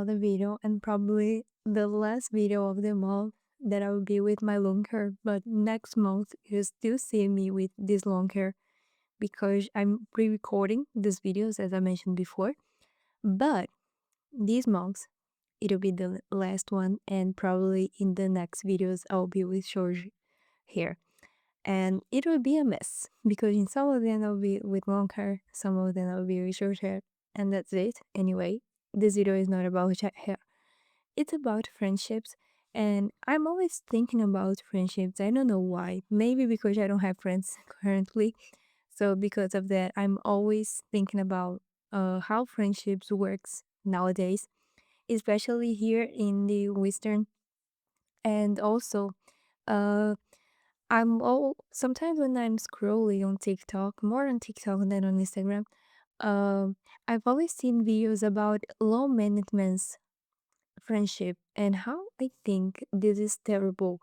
another video and probably the last video of the month that I will be with my long hair. But next month, you still see me with this long hair because I'm pre recording these videos as I mentioned before. But this month, it'll be the last one, and probably in the next videos, I'll be with short hair. And it will be a mess because in some of them I'll be with long hair, some of them I'll be with short hair, and that's it. Anyway, this video is not about hair, it's about friendships. And I'm always thinking about friendships. I don't know why. Maybe because I don't have friends currently. So because of that, I'm always thinking about how friendships works nowadays, especially here in the Western. And also, uh, I'm all sometimes when I'm scrolling on TikTok, more on TikTok than on Instagram, I've always seen videos about low maintenance friendship and how I think this is terrible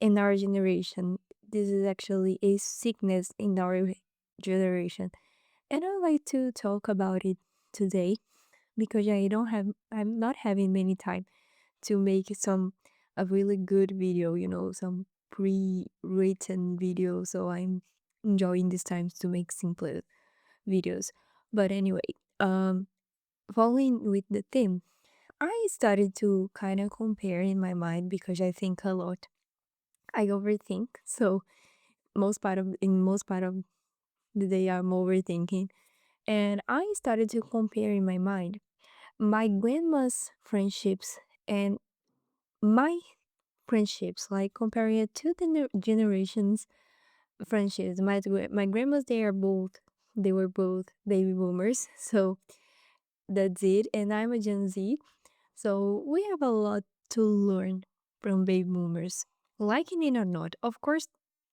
in our generation. This is actually a sickness in our generation. And I'd like to talk about it today because I'm not having many time to make some a really good video, some pre-written video. So I'm enjoying these times to make simpler videos. But anyway, um, following with the theme, I started to kind of compare in my mind because I think a lot. I overthink. So most part of the day I'm overthinking. And I started to compare in my mind my grandma's friendships and my friendships, like comparing it to the generations friendships. My grandmas, they were both baby boomers, so that's it. And I'm a Gen Z, so we have a lot to learn from baby boomers. Liking it or not, of course,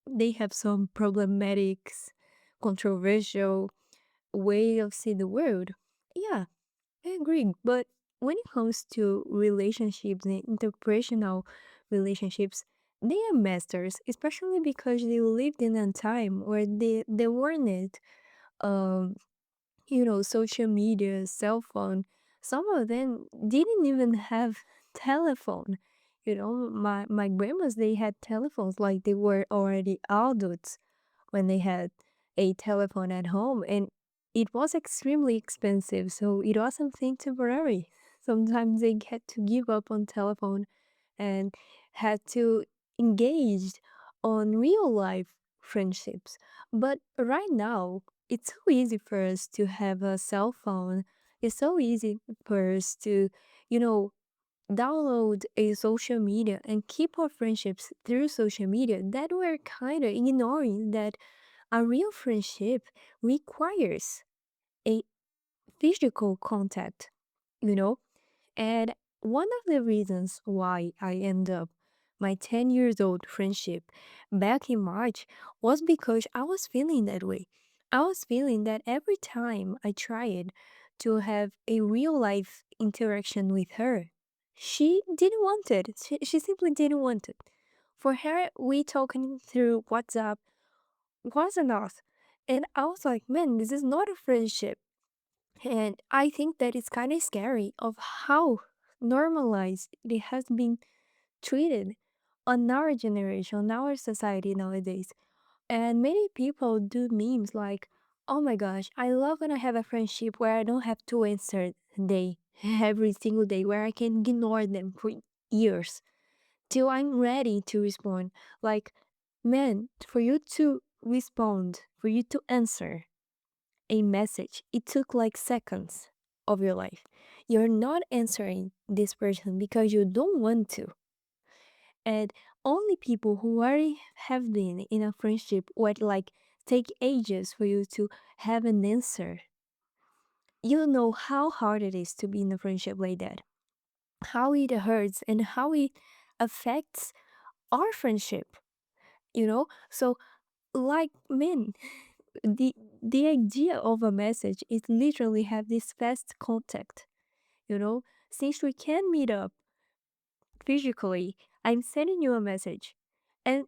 they have some problematics, controversial way of see the world. Yeah, I agree. But when it comes to relationships and interpersonal relationships, they are masters, especially because they lived in a time where they weren't um social media, cell phone. Some of them didn't even have telephone. My grandmas, they had telephones like they were already adults when they had a telephone at home, and it was extremely expensive, so it was something temporary. Sometimes they had to give up on telephone and had to engage on real life friendships. But right now, it's so easy for us to have a cell phone. It's so easy for us to, you know, download a social media and keep our friendships through social media that we're kind of ignoring that a real friendship requires a physical contact, you know? And one of the reasons why I end up my 10 years old friendship back in March was because I was feeling that way. I was feeling that every time I tried to have a real life interaction with her, she didn't want it. She simply didn't want it. For her, we talking through WhatsApp was enough. And I was like, man, this is not a friendship. And I think that it's kind of scary of how normalized it has been treated on our generation, on our society nowadays. And many people do memes like, oh my gosh, I love when I have a friendship where I don't have to answer they every single day, where I can ignore them for years till I'm ready to respond. Like, man, for you to respond, for you to answer a message, it took like seconds of your life. You're not answering this person because you don't want to. And only people who already have been in a friendship would like take ages for you to have an answer. You know how hard it is to be in a friendship like that. How it hurts and how it affects our friendship, So like men, the idea of a message is literally have this fast contact, you know since we can meet up physically. I'm sending you a message, and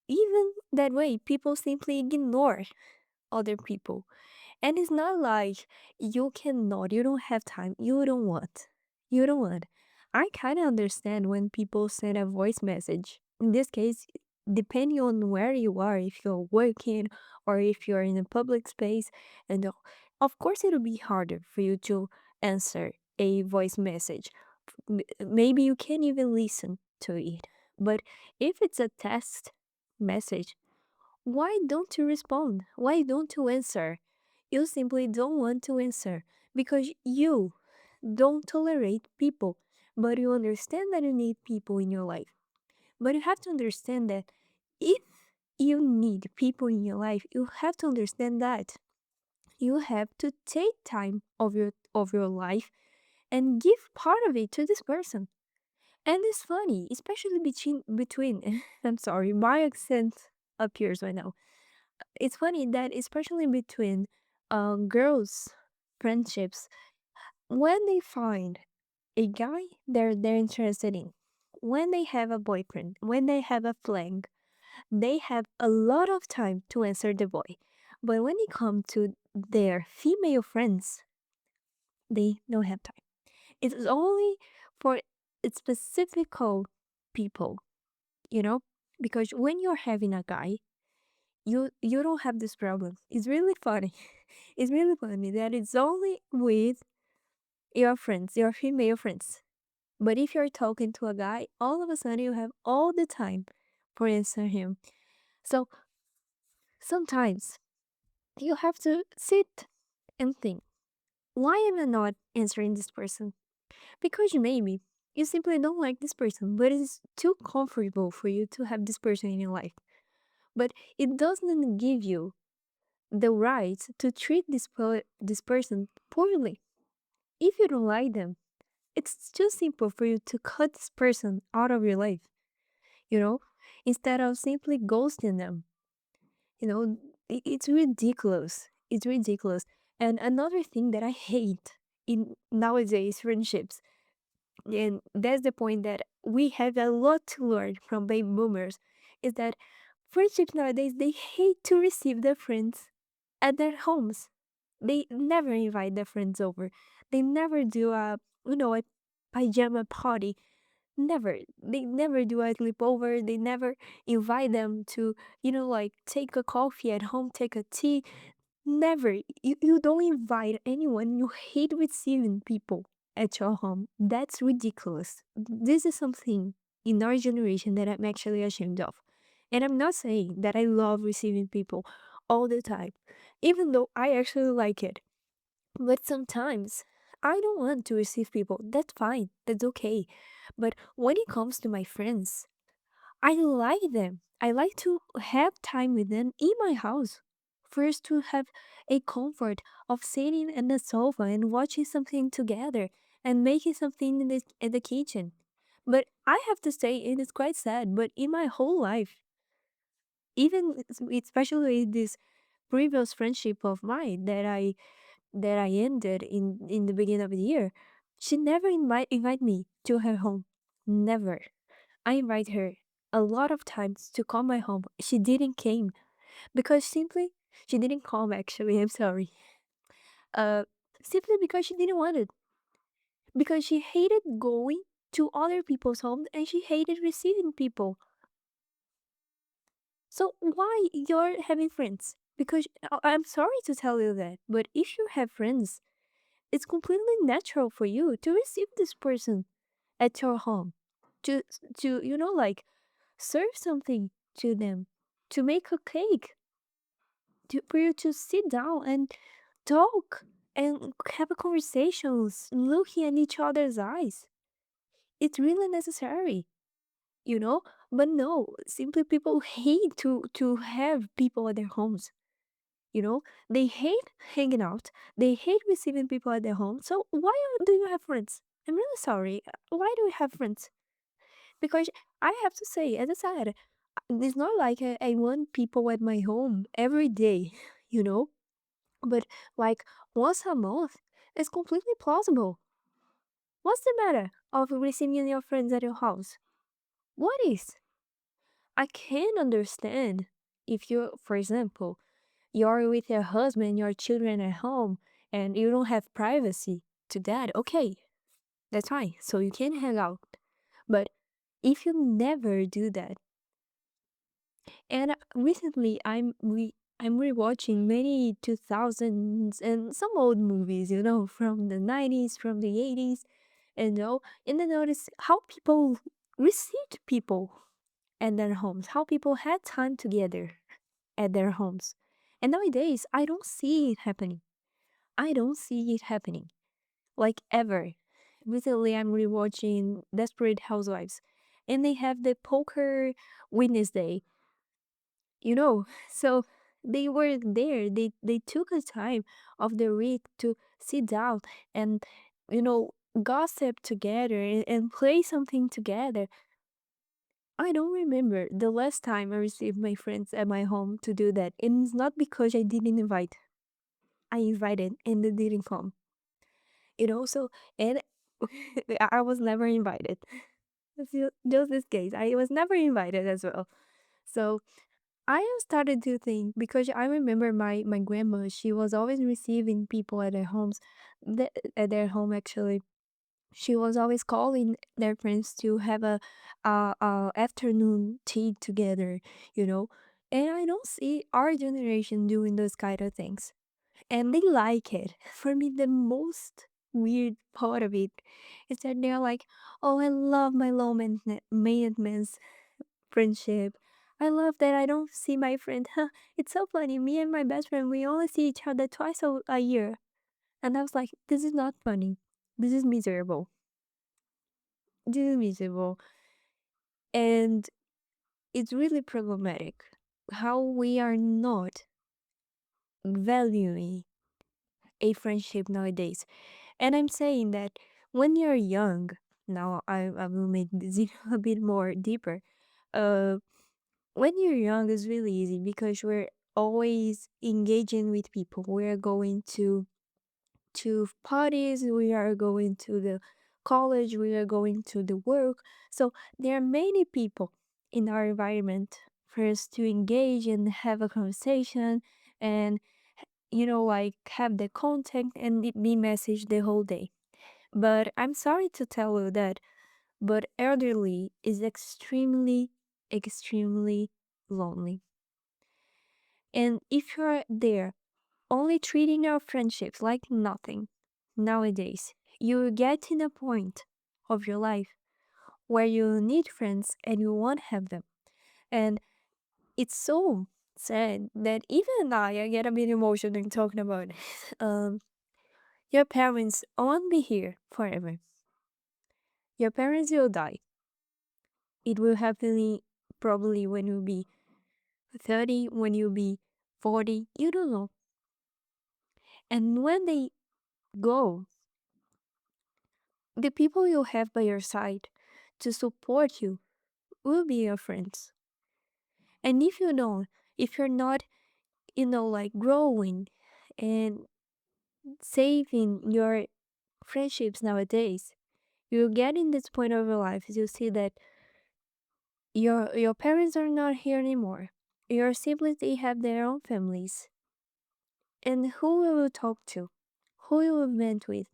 even that way people simply ignore other people. And it's not like you don't have time, you don't want, You don't want. I kind of understand when people send a voice message. In this case, depending on where you are, if you're working or if you're in a public space, and of course it'll be harder for you to answer a voice message. Maybe you can't even listen to it. But if it's a text message, why don't you respond? Why don't you answer? You simply don't want to answer because you don't tolerate people, but you understand that you need people in your life. But you have to understand that if you need people in your life, you have to understand that you have to take time of your life and give part of it to this person. And it's funny, especially between I'm sorry, my accent appears right now. It's funny that especially between girls friendships, when they find a guy they're interested in, when they have a boyfriend, when they have a fling, they have a lot of time to answer the boy. But when it comes to their female friends, they don't have time. It's only for specific people, you know? Because when you're having a guy, you don't have this problem. It's really funny. It's really funny that it's only with your friends, your female friends. But if you're talking to a guy, all of a sudden you have all the time for answer him. So sometimes you have to sit and think, why am I not answering this person? Because maybe you simply don't like this person, but it's too comfortable for you to have this person in your life. But it doesn't give you the right to treat this person poorly. If you don't like them, it's too simple for you to cut this person out of your life, you know, instead of simply ghosting them. You know, it's ridiculous. It's ridiculous. And another thing that I hate in nowadays friendships, and that's the point that we have a lot to learn from baby boomers, is that friendships nowadays they hate to receive their friends at their homes. They never invite their friends over. They never do a pajama party. Never. They never do a sleepover. They never invite them to, like take a coffee at home, take a tea. Never. You don't invite anyone. You hate receiving people at your home. That's ridiculous. This is something in our generation that I'm actually ashamed of. And I'm not saying that I love receiving people all the time, even though I actually like it. But sometimes I don't want to receive people. That's fine. That's okay. But when it comes to my friends, I like them. I like to have time with them in my house. First, to have a comfort of sitting in the sofa and watching something together and making something in the kitchen. But I have to say, it is quite sad, but in my whole life, even especially this previous friendship of mine that I ended in the beginning of the year, she never invite me to her home. Never. I invite her a lot of times to come my home. She didn't came because simply she didn't come actually, I'm sorry. Uh Simply because she didn't want it. Because she hated going to other people's homes and she hated receiving people. So why you're having friends? Because I'm sorry to tell you that, but if you have friends, it's completely natural for you to receive this person at your home, to like serve something to them, to make a cake, for you to sit down and talk and have a conversations looking at each other's eyes. It's really necessary, you know. But no, simply people hate to have people at their homes. You know, they hate hanging out. They hate receiving people at their home. So why do you have friends? I'm really sorry. Why do we have friends? Because I have to say, as I said, it's not like I want people at my home every day, you know? But like once a month, it's completely plausible. What's the matter of receiving your friends at your house? What is? I can understand if you, for example, you're with your husband, your children at home, and you don't have privacy to that. Okay, That's fine. So you can hang out. But if you never do that, and recently I'm rewatching many 2000s and some old movies, from the 90s, from the 80s, and I notice how people received people at their homes, how people had time together at their homes. And nowadays, I don't see it happening. I don't see it happening. Like ever. Recently, I'm rewatching Desperate Housewives, and they have the poker Wednesday, you know. So they were there. They took a time of the week to sit down and, you know, gossip together and play something together. I don't remember the last time I received my friends at my home to do that. And it's not because I didn't invite. I invited and they didn't come. So and I was never invited. Just this case, I was never invited as well. So I started to think because I remember my grandma. She was always receiving people at their homes, at their home actually. She was always calling their friends to have a afternoon tea together, you know. And I don't see our generation doing those kind of things, and they like it. For me, the most weird part of it is that they're like, "Oh, I love my low maintenance friendship. I love that I don't see my friend. Huh, it's so funny. Me and my best friend, we only see each other twice a year." And I was like, "This is not funny. This is miserable. This is miserable." And it's really problematic how we are not valuing a friendship nowadays. And I'm saying that when you're young, now I will make this a bit more deeper. Uh, when you're young, it's really easy because we're always engaging with people. We're going to parties, we are going to the college, we are going to the work. So there are many people in our environment for us to engage and have a conversation and, like have the contact and be messaged the whole day. But I'm sorry to tell you that, but elderly is extremely, extremely lonely. And if you're there only treating your friendships like nothing nowadays, you get in a point of your life where you need friends and you won't have them. And it's so sad that even I get a bit emotional talking about it. Your parents won't be here forever. Your parents will die. It will happen probably when you be 30, when you be 40, you don't know. And when they go, the people you have by your side to support you will be your friends. And if you don't, if you're not, like growing and saving your friendships nowadays, you get in this point of your life, you see that your parents are not here anymore. Your siblings, they have their own families. And who will you talk to? Who will you vent with?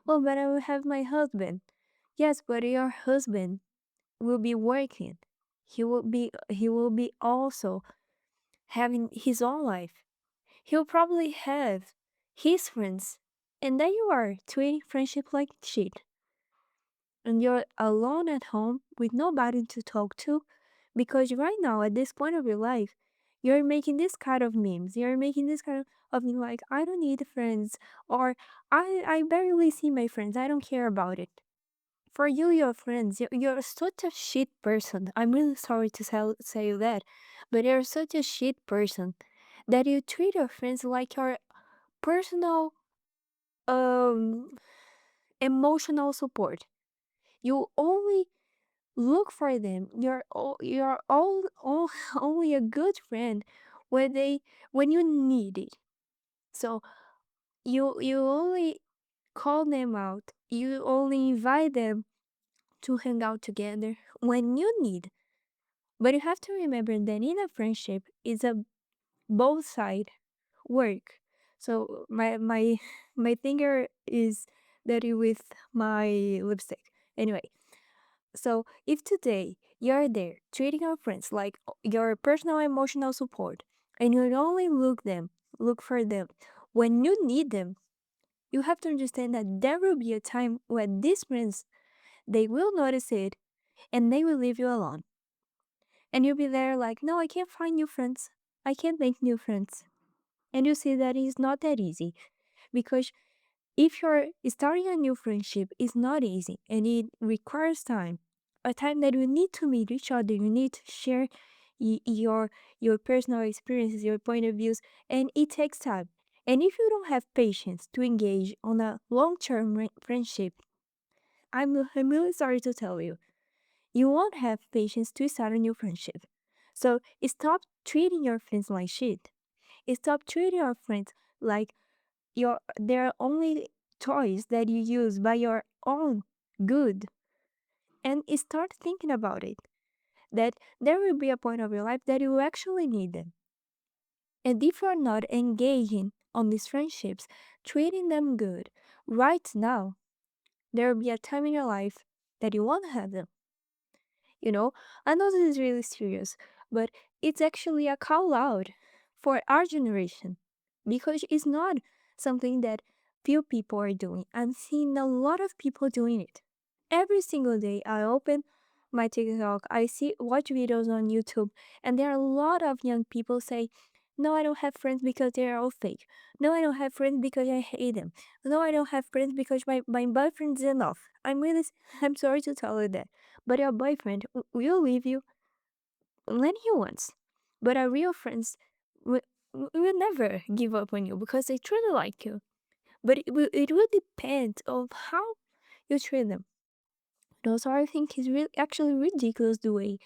Well, but I will have my husband. Yes, but your husband will be working. He will be also having his own life. He'll probably have his friends. And then you are treating friendship like shit. And you're alone at home with nobody to talk to because right now at this point of your life, you're making this kind of memes. You're making this kind of meme like I don't need friends or I barely see my friends. I don't care about it. For you, your friends, you're such a shit person. I'm really sorry to say that, but you're such a shit person that you treat your friends like your personal um emotional support. You only look for them. You're all only a good friend when you need it. So you only call them out. You only invite them to hang out together when you need. But you have to remember that in a friendship, it's a both side work. So my my finger is dirty with my lipstick. Anyway, so if today you're there treating your friends like your personal emotional support and you only look for them when you need them, you have to understand that there will be a time when these friends they will notice it and they will leave you alone. And you'll be there like, no, I can't find new friends. I can't make new friends. And you see that it's not that easy because if you're starting a new friendship, it's not easy and it requires time. A time that you need to meet each other, you need to share your personal experiences, your point of views, and it takes time. And if you don't have patience to engage on a long-term friendship, I'm really sorry to tell you, you won't have patience to start a new friendship. So stop treating your friends like shit. Stop treating your friends like they're only toys that you use by your own good. And start thinking about it. That there will be a point of your life that you actually need them. And if you're not engaging on these friendships, treating them good right now, there will be a time in your life that you won't have them. You know, I know this is really serious, but it's actually a call out for our generation because it's not something that few people are doing. I'm seeing a lot of people doing it. Every single day I open my TikTok, I watch videos on YouTube, and there are a lot of young people say, no, I don't have friends because they're all fake. No, I don't have friends because I hate them. No, I don't have friends because my boyfriend's enough. I'm sorry to tell you that. But your boyfriend will leave you when he wants. But our real friends will never give up on you because they truly like you. But it will depend on how you treat them. So I think it's really actually ridiculous the way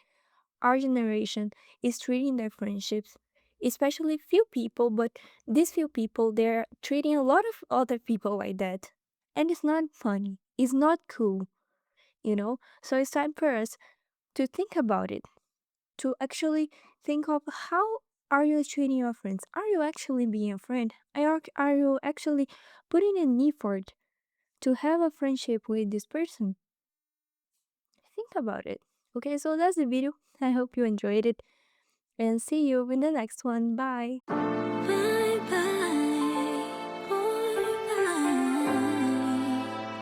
our generation is treating their friendships, especially few people, but these few people they're treating a lot of other people like that. And it's not funny. It's not cool. So it's time for us to think about it, to actually think of how are you treating your friends? Are you actually being a friend? Are you actually putting an effort to have a friendship with this person? Think about it. Okay, so that's the video. I hope you enjoyed it and see you in the next one. Bye.